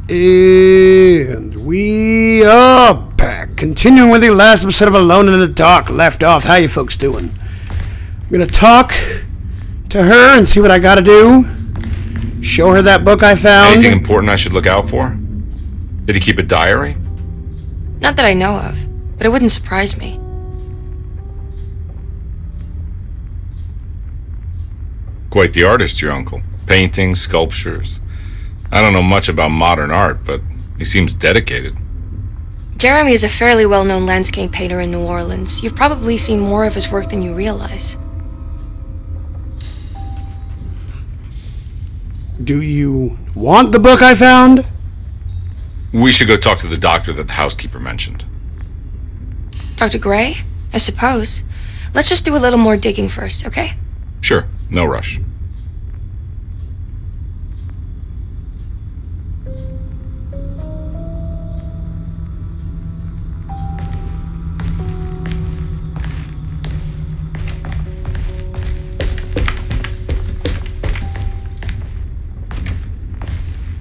And we are back, continuing with the last episode of Alone in the Dark. Left off. How you folks doing? I'm gonna talk to her and see what I gotta do. Show her that book I found. Anything important I should look out for? Did he keep a diary? Not that I know of, but it wouldn't surprise me. Quite the artist, your uncle. Paintings, sculptures. I don't know much about modern art, but he seems dedicated. Jeremy is a fairly well-known landscape painter in New Orleans. You've probably seen more of his work than you realize. Do you want the book I found? We should go talk to the doctor that the housekeeper mentioned. Dr. Gray? I suppose. Let's just do a little more digging first, okay? Sure, no rush.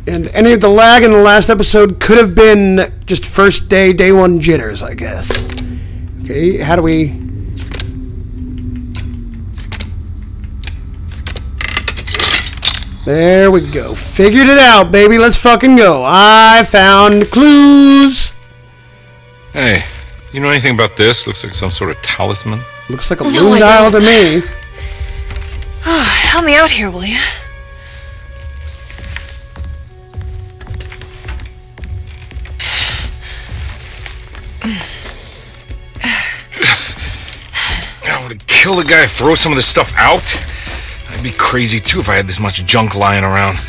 And any of the lag in the last episode could have been just first day, day one jitters, I guess. Okay, how do we... There we go. Figured it out, baby. Let's fucking go. I found clues. Hey, you know anything about this? Looks like some sort of talisman. Looks like a moon dial to me. Oh, help me out here, will you? I would kill the guy, throw some of this stuff out. I'd be crazy too if I had this much junk lying around.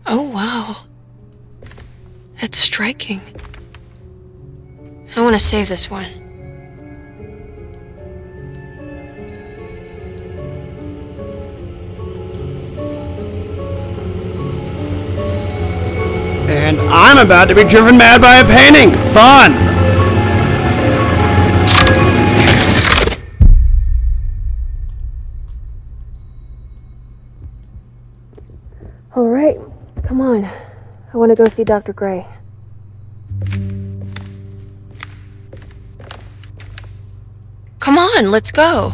Oh, wow. That's striking. I want to save this one. And I'm about to be driven mad by a painting. Fun! All right, come on. I want to go see Dr. Gray. Come on, let's go.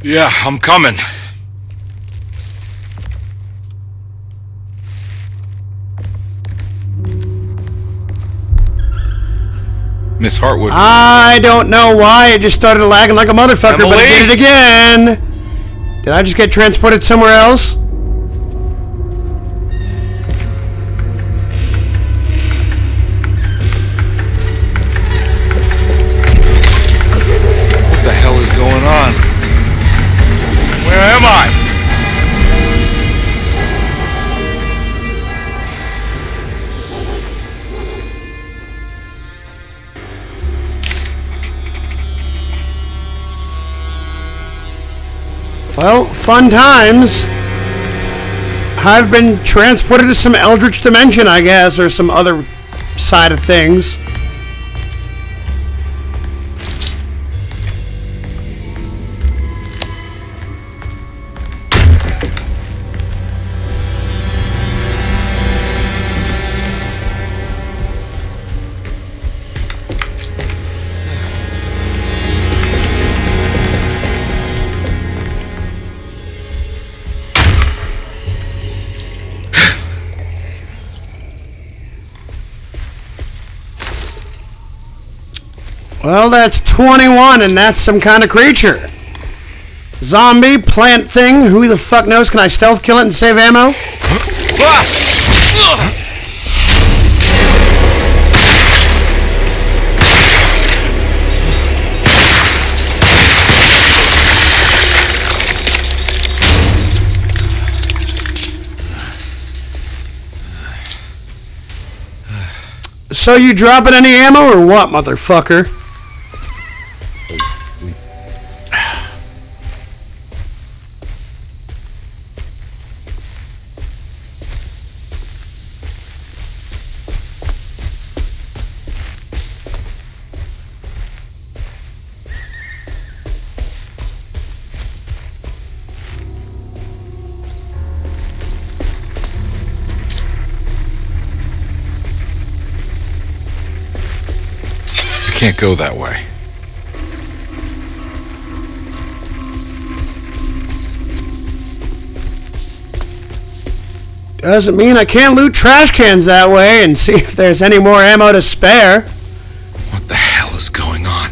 Yeah, I'm coming. Miss Hartwood. I don't know why it just started lagging like a motherfucker, Emily? but it did it again. Did I just get transported somewhere else? What the hell is going on? Where am I? Well, fun times. I've been transported to some eldritch dimension, I guess, or some other side of things. Well, that's 21, and that's some kind of creature. Zombie, plant thing, who the fuck knows? Can I stealth kill it and save ammo? So you dropping any ammo or what, motherfucker? can't go that way. Doesn't mean I can't loot trash cans that way and see if there's any more ammo to spare. What the hell is going on?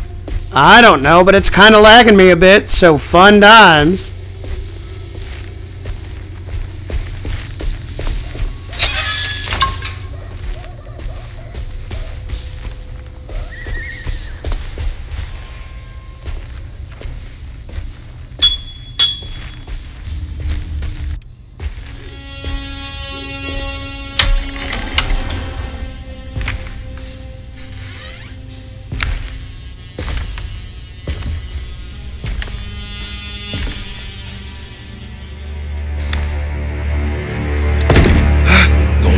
I don't know, but it's kind of lagging me a bit, so fun times.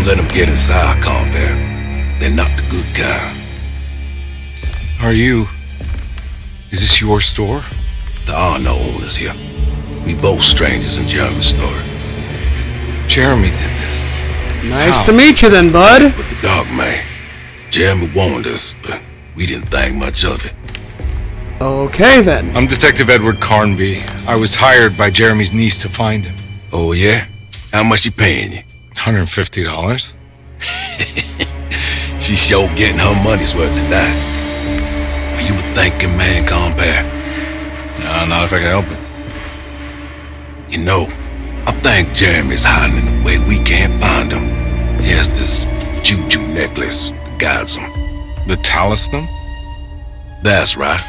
Let them get inside, combat. They're not the good kind. Is this your store? There are no owners here. We both strangers in Jeremy's store. Jeremy did this. Nice to meet you then, bud. But the dog man. Jeremy warned us, but we didn't think much of it. Okay then. I'm Detective Edward Carnby. I was hired by Jeremy's niece to find him. Oh yeah? How much she paying you? $150. She's sure getting her money's worth tonight. Are you a thinking man, compare? No, not if I can help it. You know, I think Jeremy's hiding in a way we can't find him. He has this juju necklace that guides him. The talisman? That's right.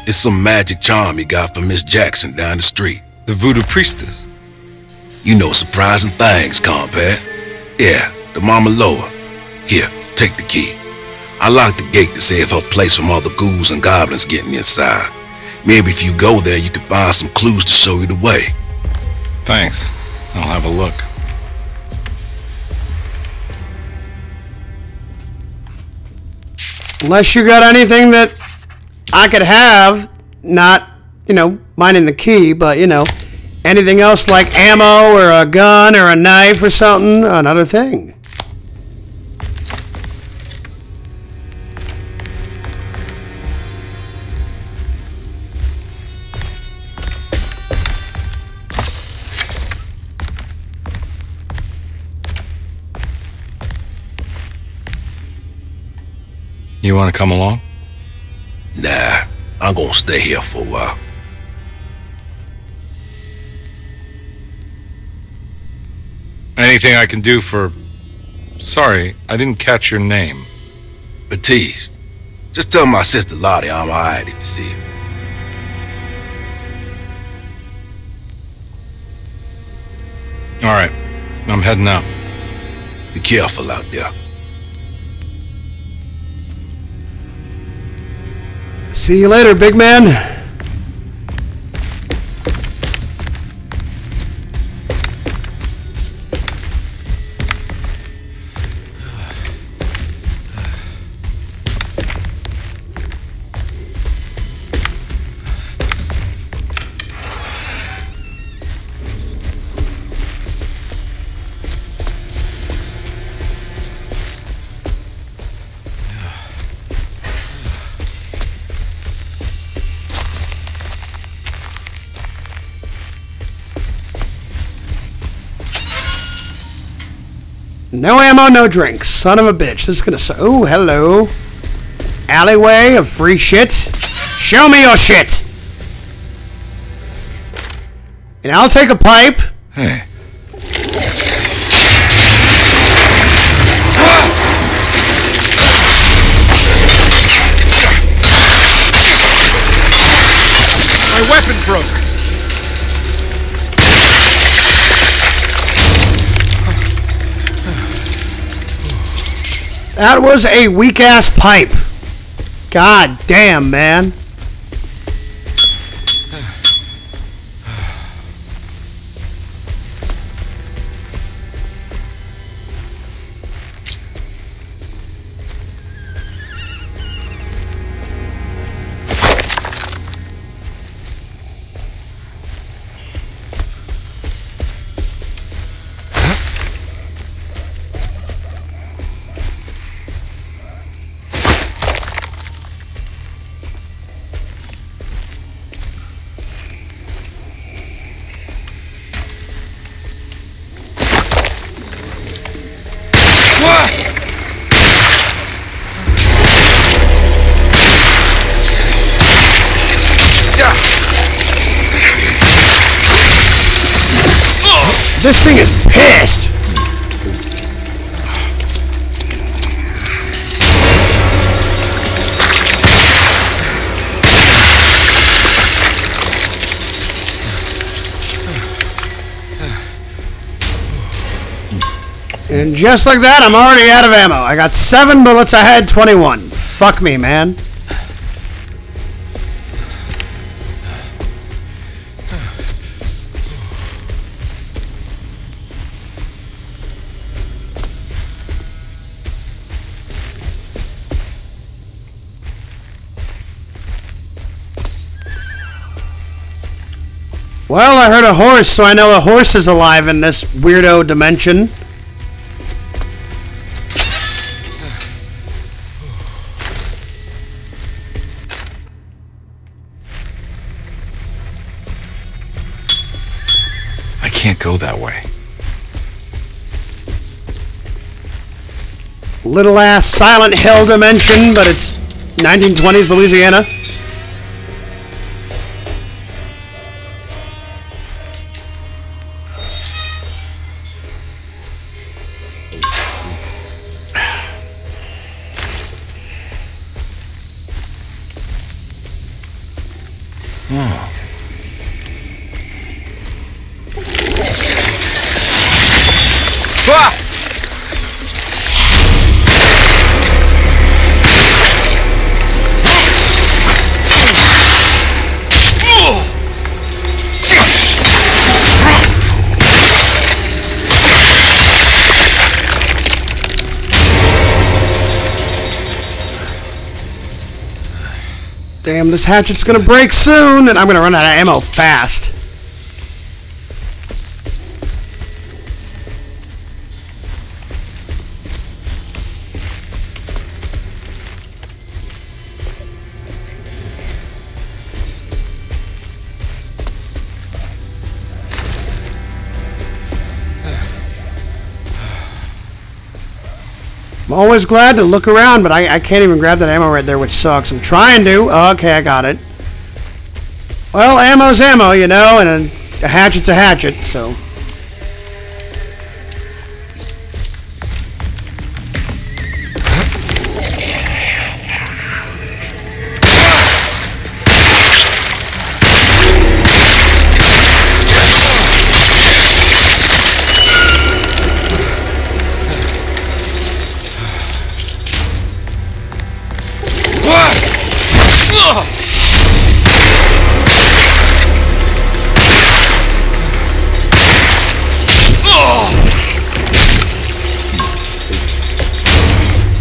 It's some magic charm he got from Miss Jackson down the street. The voodoo priestess? You know surprising things, compare. Yeah, the Mama Loa. Here, take the key. I locked the gate to save her place from all the ghouls and goblins getting inside. Maybe if you go there, you can find some clues to show you the way. Thanks. I'll have a look. Unless you got anything that I could have, not, minding the key, but, anything else like ammo or a gun or a knife or something, another thing. You want to come along? Nah, I'm gonna stay here for a while. Anything I can do for... Sorry, I didn't catch your name. Baptiste, just tell my sister Lottie I'm alright if you see her. All right, I'm heading out. Be careful out there. See you later, big man. No ammo, no drinks. Son of a bitch. This is gonna... Oh, hello. Alleyway of free shit. Show me your shit! And I'll take a pipe. Hey. My weapon broke. That was a weak-ass pipe. God damn, man. This thing is pissed. And just like that, I'm already out of ammo. I got 7 bullets, I had 21. Fuck me, man. Well, I heard a horse, so I know a horse is alive in this weirdo dimension. I can't go that way. Little ass Silent Hill dimension, but it's 1920s Louisiana. Damn, this hatchet's gonna break soon, and I'm gonna run out of ammo fast. I'm always glad to look around, but I can't even grab that ammo right there, which sucks. I'm trying to. Oh, okay, I got it. Well, ammo's ammo, you know, and a hatchet's a hatchet, so...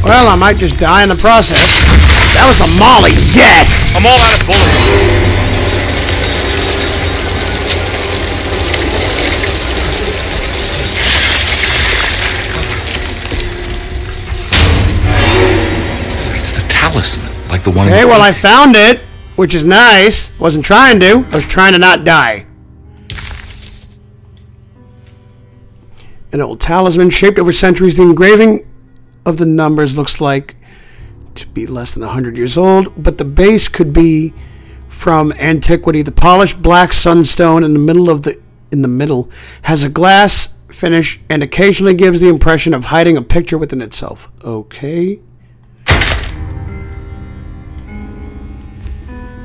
Well, I might just die in the process. That was a molly. Yes! I'm all out of bullets. It's the talisman, like the one... Okay, well, I found it, which is nice. Wasn't trying to. I was trying to not die. An old talisman shaped over centuries. The engraving of the numbers looks like to be less than 100 years old, but the base could be from antiquity. The polished black sunstone in the middle has a glass finish and occasionally gives the impression of hiding a picture within itself. Okay.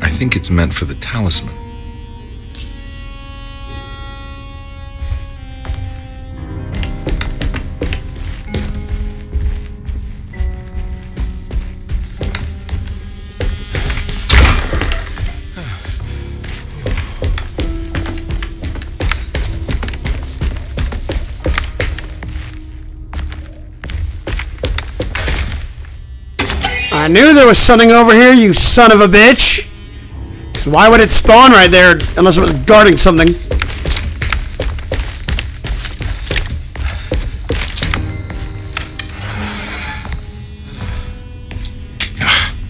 I think it's meant for the talisman. I knew there was something over here, you son of a bitch. 'Cause why would it spawn right there unless it was guarding something?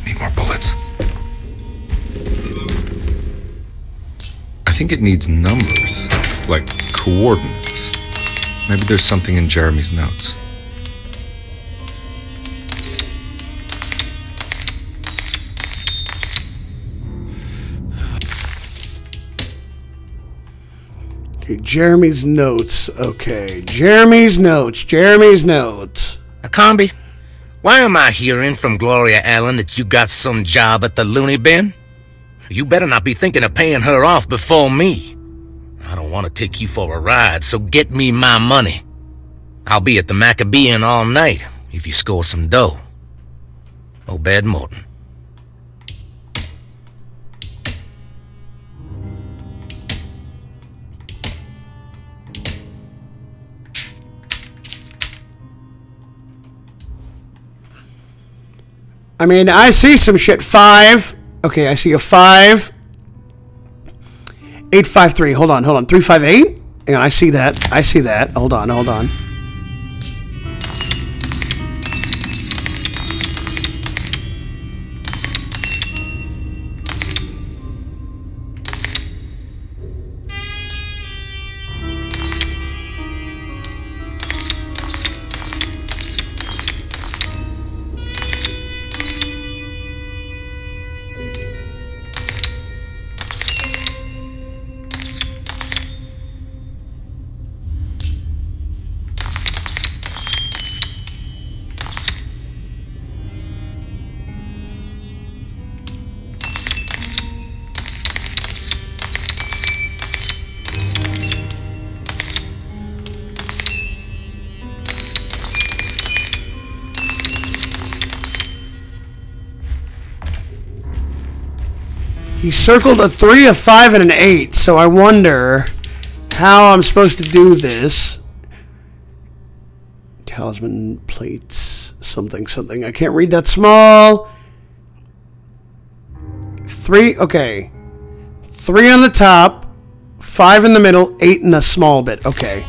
Need more bullets. I think it needs numbers, like coordinates. Maybe there's something in Jeremy's notes. Okay, Jeremy's notes. Okay, Jeremy's notes. Combi, why am I hearing from Gloria Allen that you got some job at the loony bin? You better not be thinking of paying her off before me. I don't want to take you for a ride, so get me my money. I'll be at the Maccabean all night if you score some dough. Obed Morton. I mean, I see some shit. 5. Okay, I see a 5. 853. Hold on. 358. Hang on, I see that. Hold on. He circled a 3, a 5, and an 8, so I wonder how I'm supposed to do this. Talisman plates, something. I can't read that small. 3, okay. 3 on the top, 5 in the middle, 8 in the small bit. Okay.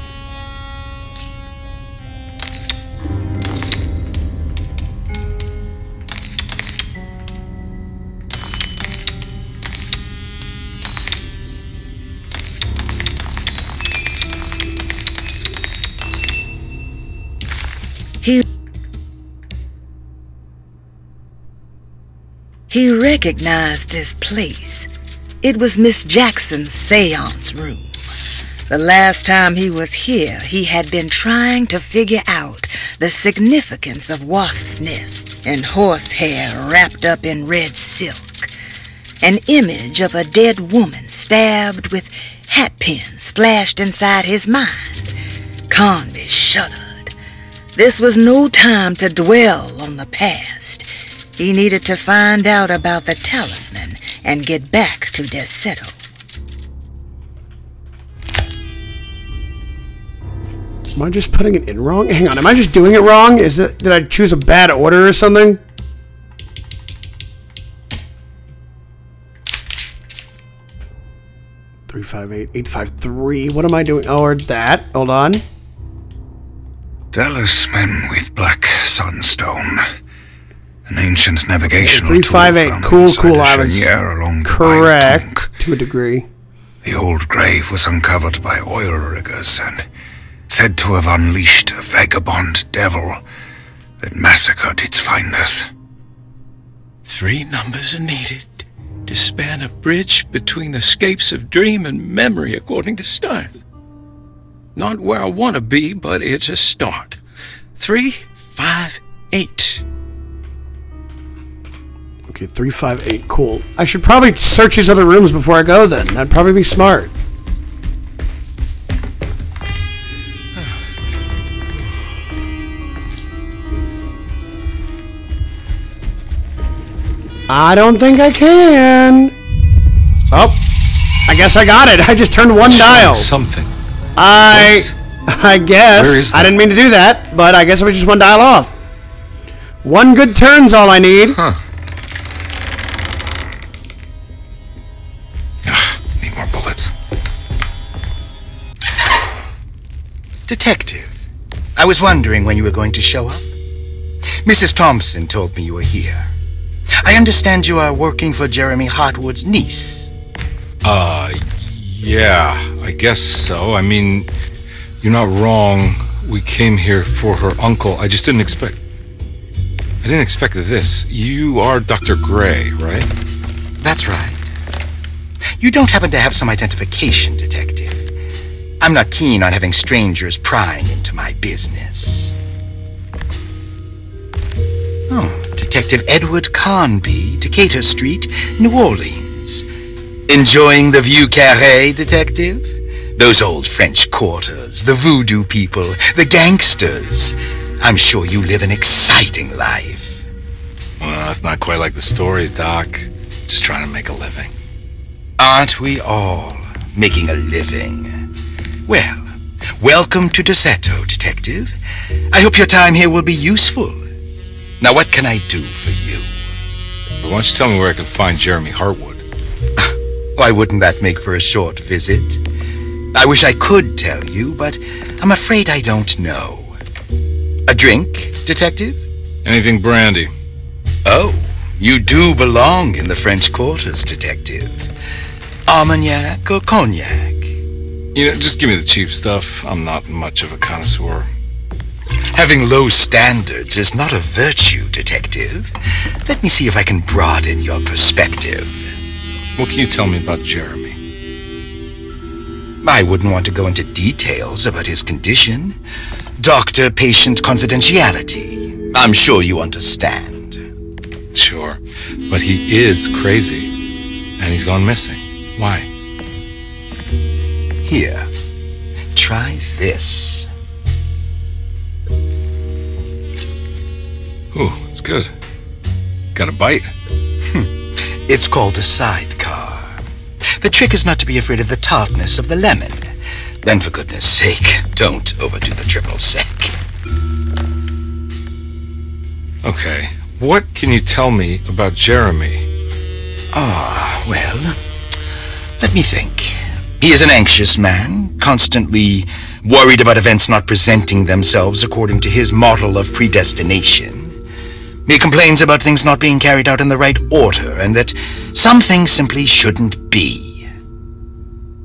He recognized this place. It was Miss Jackson's seance room. The last time he was here, he had been trying to figure out the significance of wasps' nests and horsehair wrapped up in red silk. An image of a dead woman stabbed with hat pins flashed inside his mind. Conby shuddered. This was no time to dwell on the past. He needed to find out about the talisman and get back to Derceto. Am I just putting it in wrong? Hang on, am I just doing it wrong? Did I choose a bad order or something? Three, 5, 8, 8, 5, 3. What am I doing? Oh, or that. Hold on. Talisman with black sunstone. An ancient navigational 3, 5, 8. Cool. I was along correct to a degree. The old grave was uncovered by oil riggers and said to have unleashed a vagabond devil that massacred its finders. 3 numbers are needed to span a bridge between the scapes of dream and memory, according to style. Not where I want to be, but it's a start. 3, 5, 8. Okay, 3, 5, 8. Cool. I should probably search these other rooms before I go then. That'd probably be smart. I don't think I can. Oh, I guess I got it. I just turned one dial. Something. I guess. Where is that? I didn't mean to do that, but I guess it was just one dial off. One good turn's all I need. Huh. Need more bullets. Detective, I was wondering when you were going to show up. Mrs. Thompson told me you were here. I understand you are working for Jeremy Hartwood's niece. Yeah, I guess so. I mean, you're not wrong. We came here for her uncle. I just didn't expect this. You are Dr. Gray, right? That's right. You don't happen to have some identification, Detective. I'm not keen on having strangers prying into my business. Oh, Detective Edward Carnby, Decatur Street, New Orleans. Enjoying the Vieux Carré, Detective? Those old French quarters, the voodoo people, the gangsters. I'm sure you live an exciting life. Well, it's not quite like the stories, Doc. Just trying to make a living. Aren't we all making a living? Well, welcome to Derceto, Detective. I hope your time here will be useful. Now, what can I do for you? Why don't you tell me where I can find Jeremy Hartwood? Why wouldn't that make for a short visit? I wish I could tell you, but I'm afraid I don't know. A drink, Detective? Anything brandy. Oh, you do belong in the French quarters, Detective. Armagnac or cognac? You know, just give me the cheap stuff. I'm not much of a connoisseur. Having low standards is not a virtue, Detective. Let me see if I can broaden your perspective. What can you tell me about Jeremy? I wouldn't want to go into details about his condition. Doctor-patient confidentiality. I'm sure you understand. Sure, but he is crazy, and he's gone missing. Why? Here, try this. Ooh, it's good. Got a bite? It's called a sidecar. The trick is not to be afraid of the tartness of the lemon. Then, for goodness sake, don't overdo the triple sec. Okay, what can you tell me about Jeremy? Well, let me think. He is an anxious man, constantly worried about events not presenting themselves according to his model of predestination. He complains about things not being carried out in the right order, and that some things simply shouldn't be.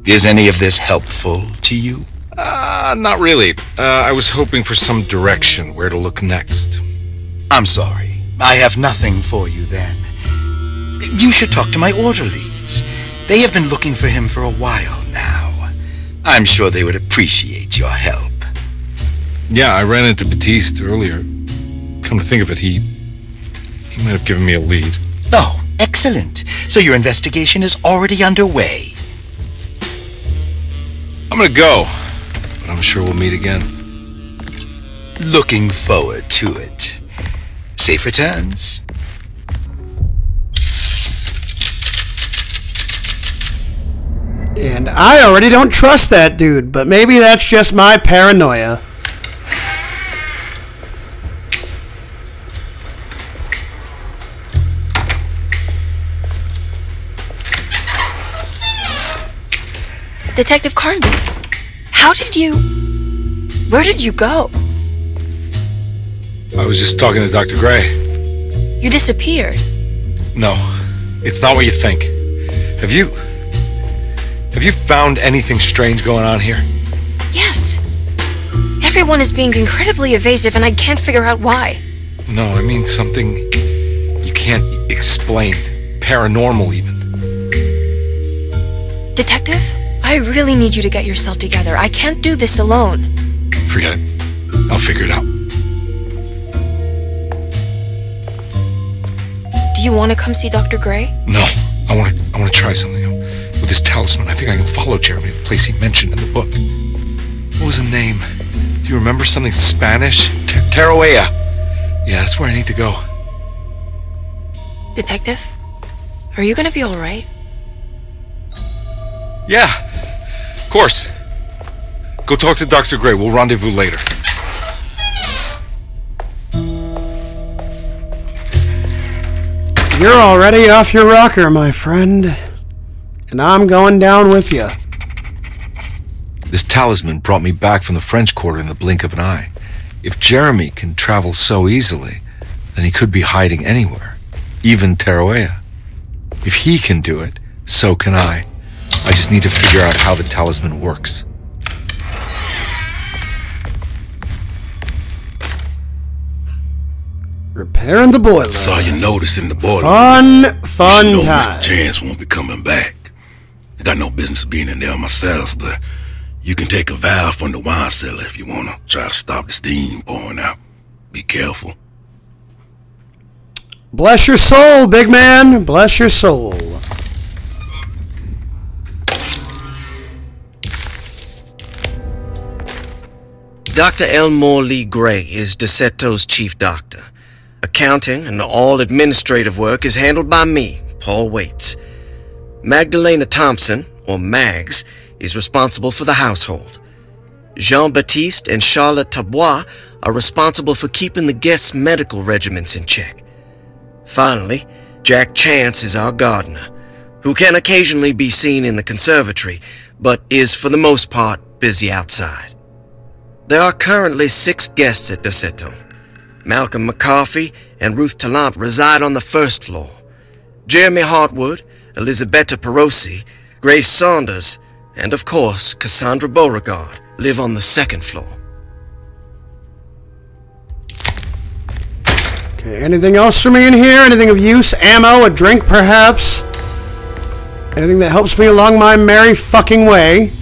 Is any of this helpful to you? Not really. I was hoping for some direction where to look next. I'm sorry. I have nothing for you then. You should talk to my orderlies. They have been looking for him for a while now. I'm sure they would appreciate your help. Yeah, I ran into Batiste earlier. Come to think of it, he might have given me a lead. Oh, excellent. So your investigation is already underway. I'm gonna go, but I'm sure we'll meet again. Looking forward to it. Safe returns. And I already don't trust that dude, but maybe that's just my paranoia. Detective Carnby, where did you go? I was just talking to Dr. Gray. You disappeared. No, it's not what you think. Have you found anything strange going on here? Yes. Everyone is being incredibly evasive and I can't figure out why. No, I mean something you can't explain. Paranormal, even. Detective, I really need you to get yourself together. I can't do this alone. Forget it. I'll figure it out. Do you want to come see Dr. Gray? No, I want to try something. With this talisman, I think I can follow Jeremy to the place he mentioned in the book. What was the name? Do you remember something Spanish? Teruea. Yeah, that's where I need to go. Detective, are you gonna be alright? Yeah, of course. Go talk to Dr. Gray. We'll rendezvous later. You're already off your rocker, my friend. And I'm going down with you. This talisman brought me back from the French Quarter in the blink of an eye. If Jeremy can travel so easily, then he could be hiding anywhere, even Teruea. If he can do it, so can I. I just need to figure out how the talisman works. Repairing the boiler. Saw you noticing the boiler. Fun You know time. Mr. Chance won't be coming back. I got no business being in there myself, but You can take a valve from the wine cellar if you want to try to stop the steam pouring out. Be careful. Bless your soul, big man. Bless your soul. Dr. Elmore Lee Gray is Derceto's chief doctor. Accounting and all administrative work is handled by me, Paul Waits. Magdalena Thompson, or Mags, is responsible for the household. Jean-Baptiste and Charlotte Tabois are responsible for keeping the guests' medical regimens in check. Finally, Jack Chance is our gardener, who can occasionally be seen in the conservatory, but is for the most part busy outside. There are currently 6 guests at Derceto. Malcolm McCarthy and Ruth Tallant reside on the first floor. Jeremy Hartwood, Elisabetta Perosi, Grace Saunders, and of course Cassandra Beauregard live on the second floor. Okay, anything else for me in here? Anything of use? Ammo? A drink, perhaps? Anything that helps me along my merry fucking way?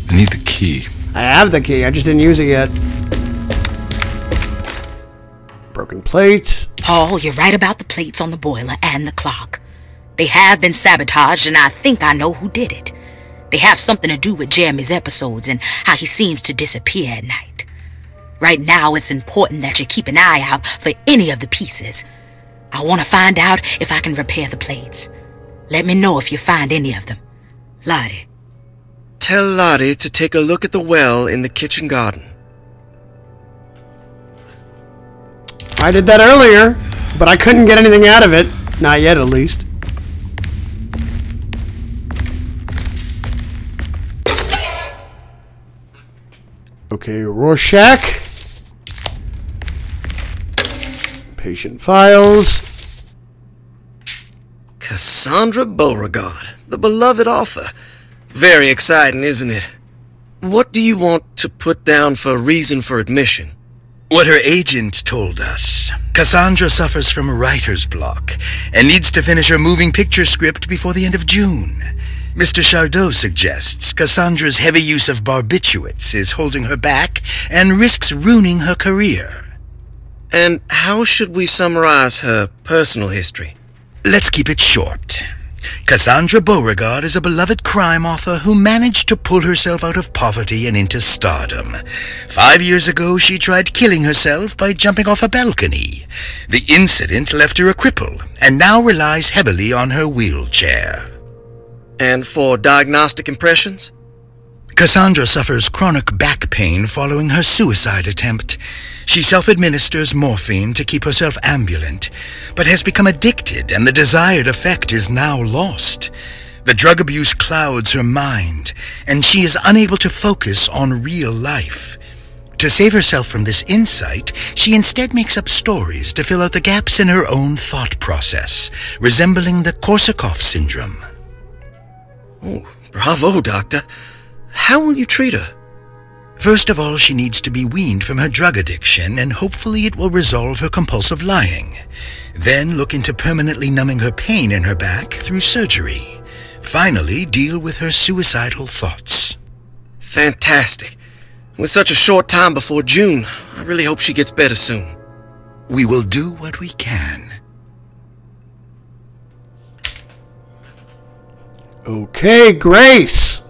I need the key. I have the key, I just didn't use it yet. Broken plate. Paul, you're right about the plates on the boiler and the clock. They have been sabotaged, and I think I know who did it. They have something to do with Jeremy's episodes and how he seems to disappear at night. Right now, it's important that you keep an eye out for any of the pieces. I want to find out if I can repair the plates. Let me know if you find any of them. Lottie. Tell Lottie to take a look at the well in the kitchen garden. I did that earlier, but I couldn't get anything out of it. Not yet, at least. Okay, Rorschach. Patient files. Cassandra Beauregard, the beloved author. Very exciting, isn't it? What do you want to put down for reason for admission? What her agent told us. Cassandra suffers from writer's block and needs to finish her moving picture script before the end of June. Mr. Chardot suggests Cassandra's heavy use of barbiturates is holding her back and risks ruining her career. And how should we summarize her personal history? Let's keep it short. Cassandra Beauregard is a beloved crime author who managed to pull herself out of poverty and into stardom. 5 years ago, she tried killing herself by jumping off a balcony. The incident left her a cripple and now relies heavily on her wheelchair. And for diagnostic impressions? Cassandra suffers chronic back pain following her suicide attempt. She self-administers morphine to keep herself ambulant, but has become addicted and the desired effect is now lost. The drug abuse clouds her mind, and she is unable to focus on real life. To save herself from this insight, she instead makes up stories to fill out the gaps in her own thought process, resembling the Korsakoff syndrome. Oh, bravo, Doctor. How will you treat her? First of all, she needs to be weaned from her drug addiction, and hopefully it will resolve her compulsive lying. Then look into permanently numbing her pain in her back through surgery. Finally, deal with her suicidal thoughts. Fantastic. With such a short time before June, I really hope she gets better soon. We will do what we can. Okay, Grace.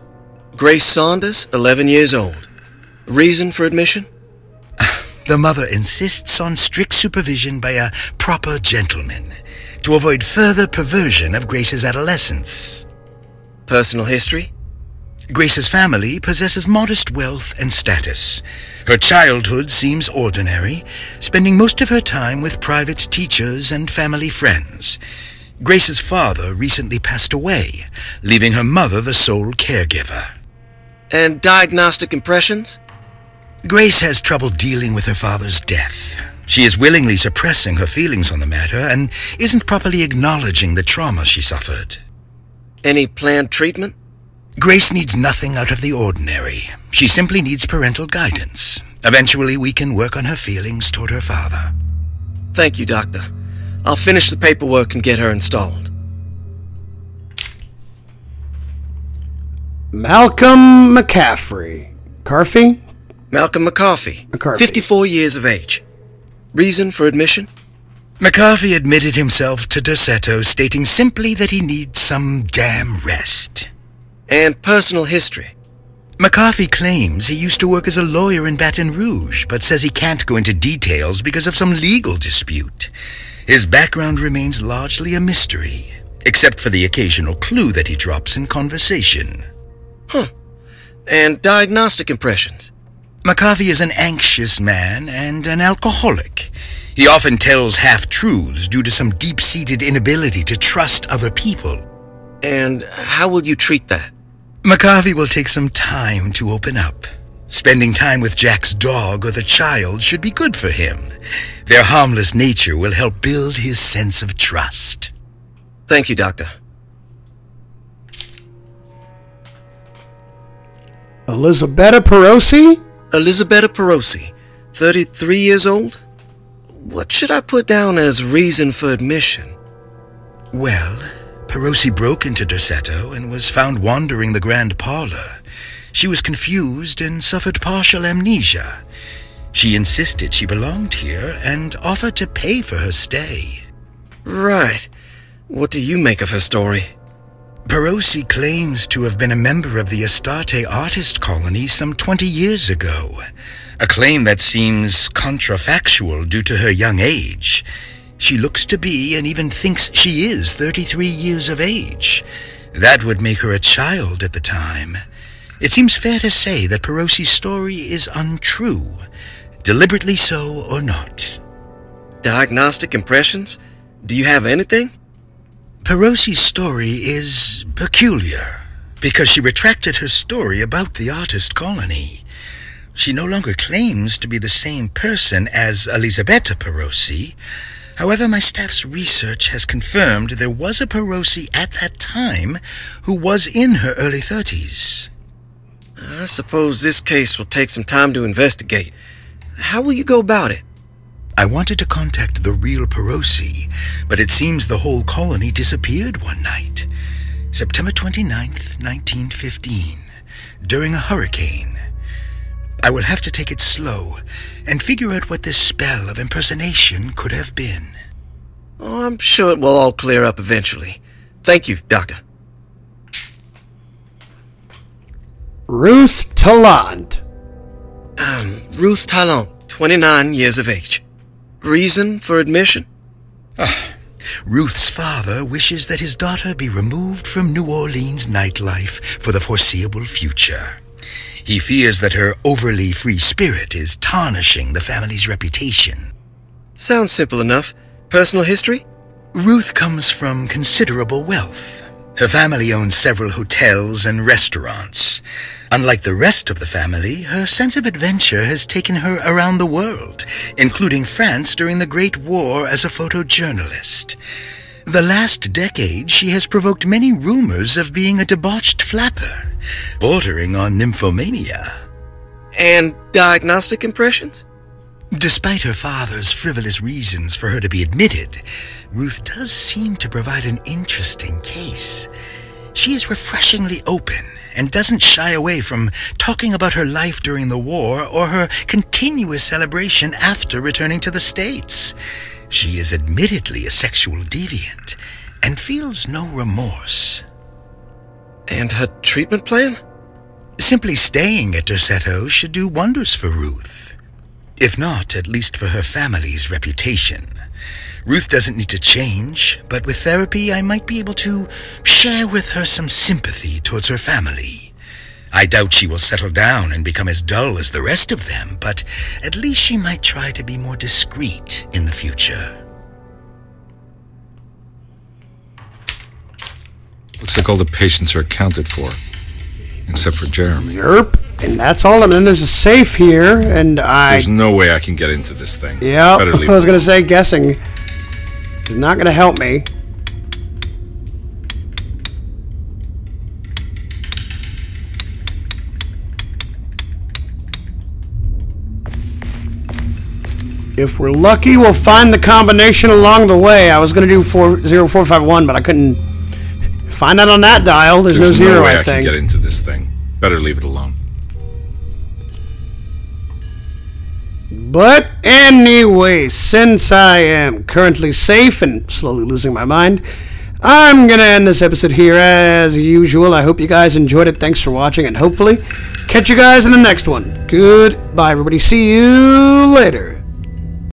Grace Saunders, 11 years old. Reason for admission? The mother insists on strict supervision by a proper gentleman to avoid further perversion of Grace's adolescence. Personal history? Grace's family possesses modest wealth and status. Her childhood seems ordinary, spending most of her time with private teachers and family friends. Grace's father recently passed away, leaving her mother the sole caregiver. And diagnostic impressions? Grace has trouble dealing with her father's death. She is willingly suppressing her feelings on the matter and isn't properly acknowledging the trauma she suffered. Any planned treatment? Grace needs nothing out of the ordinary. She simply needs parental guidance. Eventually, we can work on her feelings toward her father. Thank you, Doctor. I'll finish the paperwork and get her installed. Malcolm McCaffrey. Carfy? Malcolm McCarthy, McCarthy. 54 years of age. Reason for admission? McCarthy admitted himself to Derceto, stating simply that he needs some damn rest. And personal history? McCarthy claims he used to work as a lawyer in Baton Rouge, but says he can't go into details because of some legal dispute. His background remains largely a mystery, except for the occasional clue that he drops in conversation. Huh. And diagnostic impressions? McCarthy is an anxious man and an alcoholic. He often tells half-truths due to some deep-seated inability to trust other people. And how will you treat that? McCarthy will take some time to open up. Spending time with Jack's dog or the child should be good for him. Their harmless nature will help build his sense of trust. Thank you, Doctor. Elisabetta Perosi? Elisabetta Perosi, 33 years old? What should I put down as reason for admission? Well, Perosi broke into Derceto and was found wandering the grand parlor. She was confused and suffered partial amnesia. She insisted she belonged here and offered to pay for her stay. Right. What do you make of her story? Perosi claims to have been a member of the Astarte artist colony some 20 years ago, a claim that seems contrafactual due to her young age. She looks to be and even thinks she is 33 years of age. That would make her a child at the time. It seems fair to say that Perosi's story is untrue, deliberately so or not. Diagnostic impressions? Do you have anything? Perosi's story is peculiar because she retracted her story about the artist colony. She no longer claims to be the same person as Elisabetta Perosi. However, my staff's research has confirmed there was a Perosi at that time who was in her early 30s. I suppose this case will take some time to investigate. How will you go about it? I wanted to contact the real Perosi, but it seems the whole colony disappeared one night. September 29th, 1915, during a hurricane. I will have to take it slow and figure out what this spell of impersonation could have been. Oh, I'm sure it will all clear up eventually. Thank you, Doctor. Ruth Tallant. Ruth Tallant, 29 years of age. Reason for admission? Ruth's father wishes that his daughter be removed from New Orleans nightlife for the foreseeable future. He fears that her overly free spirit is tarnishing the family's reputation. Sounds simple enough. Personal history? Ruth comes from considerable wealth. Her family owns several hotels and restaurants. Unlike the rest of the family, her sense of adventure has taken her around the world, including France during the Great War as a photojournalist. The last decade, she has provoked many rumors of being a debauched flapper, bordering on nymphomania. And diagnostic impressions? Despite her father's frivolous reasons for her to be admitted, Ruth does seem to provide an interesting case. She is refreshingly open and doesn't shy away from talking about her life during the war or her continuous celebration after returning to the States. She is admittedly a sexual deviant and feels no remorse. And her treatment plan? Simply staying at Derceto should do wonders for Ruth. If not, at least for her family's reputation. Ruth doesn't need to change, but with therapy I might be able to share with her some sympathy towards her family. I doubt she will settle down and become as dull as the rest of them, but at least she might try to be more discreet in the future. Looks like all the patients are accounted for, except for Jeremy. Yerp. And that's all. And then there's a safe here, and There's no way I can get into this thing. Yeah, Better leave I was going to say guessing is not going to help me. If we're lucky, we'll find the combination along the way. I was going to do 40451, but I couldn't find that on that dial. There's no zero, way I think. I can get into this thing. Better leave it alone. But anyway, since I am currently safe and slowly losing my mind, I'm gonna end this episode here as usual. I hope you guys enjoyed it. Thanks for watching, and hopefully catch you guys in the next one. Goodbye, everybody. See you later.